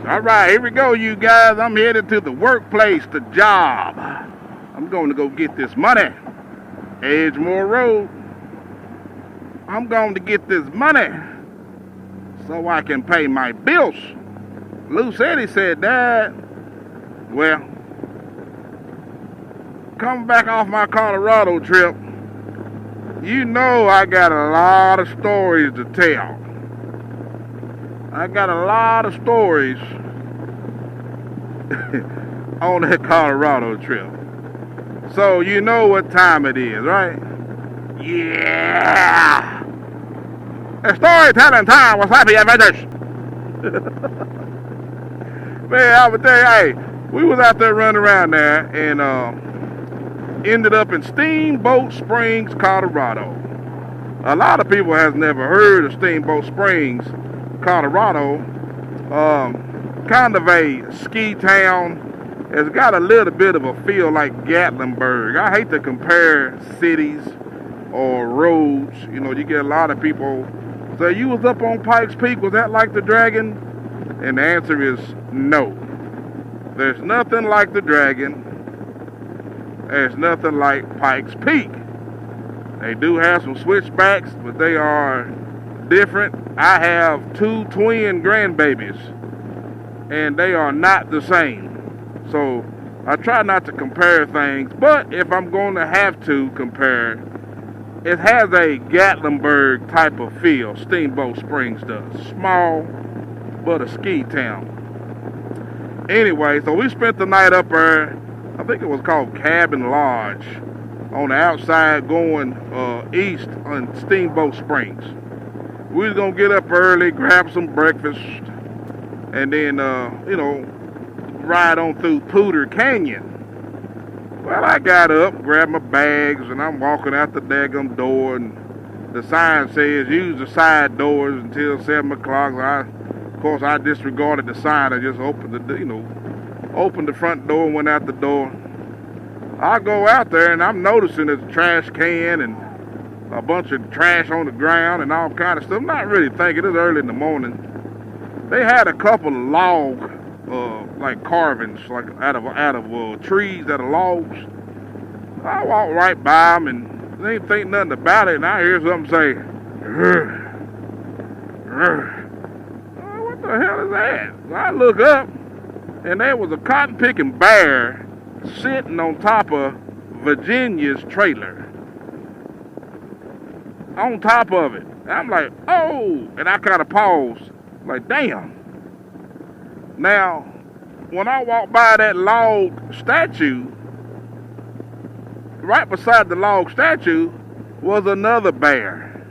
All right, here we go, you guys. I'm headed to the workplace, the job. I'm going to go get this money. Edgemore Road. I'm going to get this money so I can pay my bills. Lou said, he said, Dad, well, coming back off my Colorado trip, you know I got a lot of stories to tell. I got a lot of stories on that Colorado trip. So you know what time it is, right? Yeah! It's storytelling time with Slappy Adventures. Man, I would tell you, hey, we was out there running around there and ended up in Steamboat Springs, Colorado. A lot of people has never heard of Steamboat Springs, Colorado. Kind of a ski town. It's got a little bit of a feel like Gatlinburg. I hate to compare cities or roads. You know, you get a lot of people say, you was up on Pikes Peak, was that like the Dragon? And the answer is no. There's nothing like the Dragon. There's nothing like Pikes Peak. They do have some switchbacks, but they are different. I have 2 twin grandbabies, and they are not the same. So I try not to compare things, but if I'm going to have to compare, it has a Gatlinburg type of feel. Steamboat Springs does. Small, but a ski town. Anyway, so we spent the night up there. I think it was called Cabin Lodge on the outside going east on Steamboat Springs. We was going to get up early, grab some breakfast, and then, ride on through Poudre Canyon. Well, I got up, grabbed my bags, and I'm walking out the daggum door, and the sign says use the side doors until 7 o'clock. Of course, I disregarded the sign. I just opened the front door and went out the door. I go out there, and I'm noticing there's a trash can and a bunch of trash on the ground and all kind of stuff. I'm not really thinking. It's early in the morning. They had a couple of log like carvings, like out of trees, out of logs. I walked right by them and they didn't think nothing about it, and I hear something say, "Rrr, rrr." Oh, what the hell is that? So I look up, and there was a cotton-picking bear sitting on top of Virginia's trailer. On top of it. I'm like, oh, and I kind of paused, like, damn. Now, when I walked by that log statue, right beside the log statue was another bear.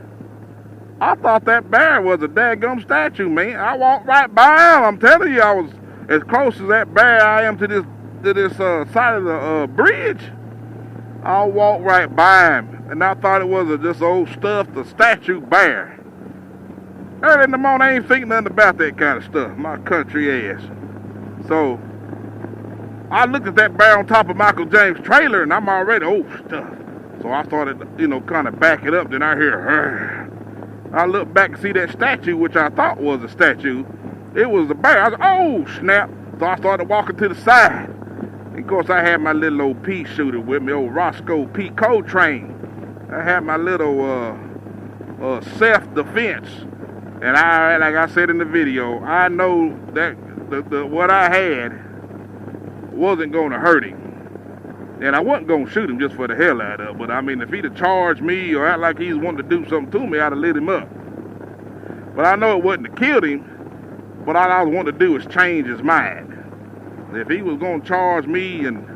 I thought that bear was a daggum statue, man. I walked right by him. I'm telling you, I was as close as that bear I am to this side of the bridge. I walked right by him, and I thought it was just old stuffed statue bear. Early in the morning, I ain't thinking nothing about that kind of stuff. My country ass. So I looked at that bear on top of Michael James' trailer, and I'm already, stuff. So I started, kind of back it up. Then I hear, "Rrr." I looked back and see that statue, which I thought was a statue. It was a bear. I was, oh, snap. So I started walking to the side. And of course, I had my little old pea shooter with me, old Roscoe P. Coltrane. I had my little self-defense. And like I said in the video, I know that what I had wasn't going to hurt him. And I wasn't going to shoot him just for the hell out of it. But I mean, if he'd have charged me or act like he's wanting to do something to me, I'd have lit him up. But I know it wasn't to kill him. But all I was wanting to do is change his mind. If he was going to charge me and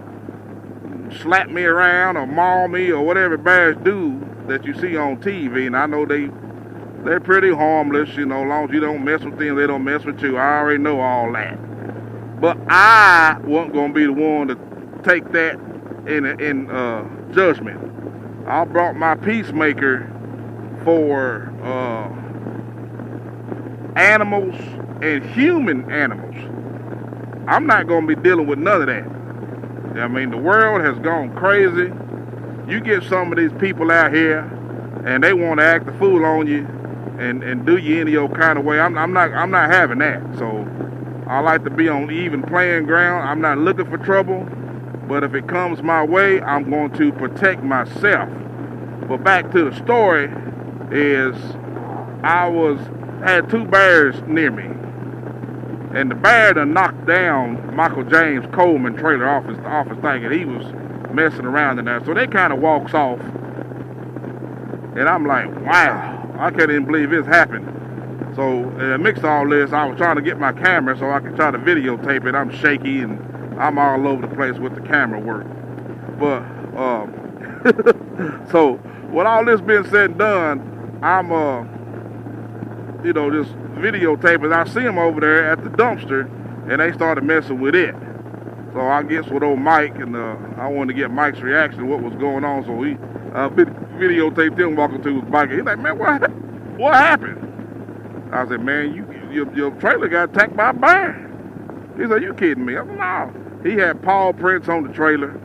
slap me around or maul me or whatever bears do that you see on TV, and I know they're pretty harmless, as long as you don't mess with them, they don't mess with you. I already know all that. But I wasn't going to be the one to take that in judgment. I brought my peacemaker for animals and human animals. I'm not going to be dealing with none of that. I mean, the world has gone crazy. You get some of these people out here, and they want to act the fool on you and do you any old kind of way. I'm not having that. So I like to be on even playing ground. I'm not looking for trouble, but if it comes my way, I'm going to protect myself. But back to the story is I had 2 bears near me, and the bear done knocked down Michael James Coleman trailer off his thing, and he was messing around in there. So they kind of walks off, and I'm like, wow, I can't even believe this happened. So amidst all this, I was trying to get my camera so I could try to videotape it. I'm shaky and I'm all over the place with the camera work. But so with all this being said and done, I'm just videotaping. I see him over there at the dumpster, and they started messing with it. So I guess with old Mike, and I wanted to get Mike's reaction to what was going on. So he videotaped him walking to his bike. He's like, man, what happened? I said, man, your trailer got attacked by a bear. He said, you kidding me? I said, no. He had paw prints on the trailer,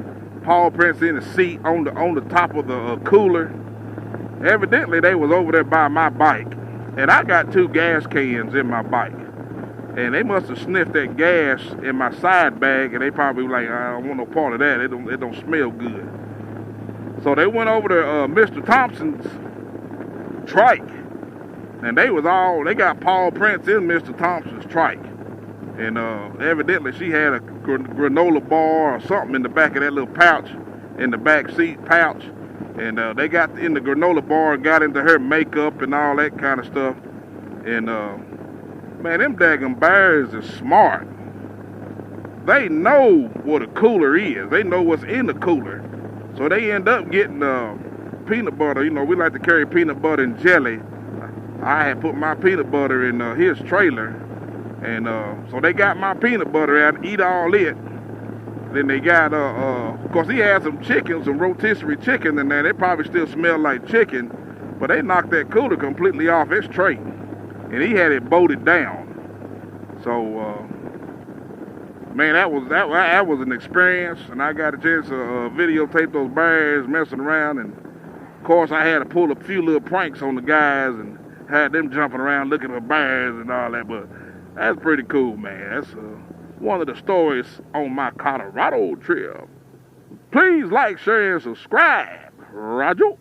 paw prints in the seat, on the top of the cooler. Evidently, they was over there by my bike, and I got 2 gas cans in my bike. And they must have sniffed that gas in my side bag, and they probably were like, I don't want no part of that. It don't smell good. So they went over to Mr. Thompson's trike, and they got paw prints in Mr. Thompson's trike. And evidently she had a granola bar or something in the back of that little pouch, in the back seat pouch. And they got in the granola bar and got into her makeup and all that kind of stuff. And man, them daggum bears is smart. They know what a cooler is. They know what's in the cooler. So they end up getting peanut butter. We like to carry peanut butter and jelly. I had put my peanut butter in his trailer, and so they got my peanut butter out and eat all it. Then they got, of course, he had some chicken, some rotisserie chicken in there. They probably still smell like chicken, but they knocked that cooler completely off its tray, and he had it bolted down. So, man, that was an experience, and I got a chance to videotape those bears messing around, and of course, I had to pull a few little pranks on the guys and had them jumping around looking at bears and all that, but that's pretty cool, man. That's one of the stories on my Colorado trip. Please like, share, and subscribe. Roger.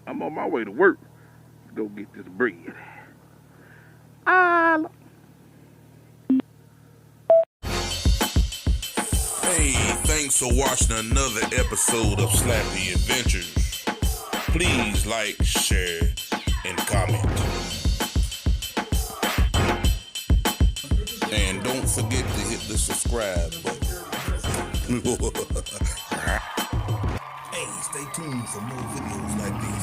I'm on my way to work. Go get this bread. Hey, thanks for watching another episode of Slappy Adventures. Please like, share, and comment. And don't forget to hit the subscribe button. Hey, stay tuned for more videos like these.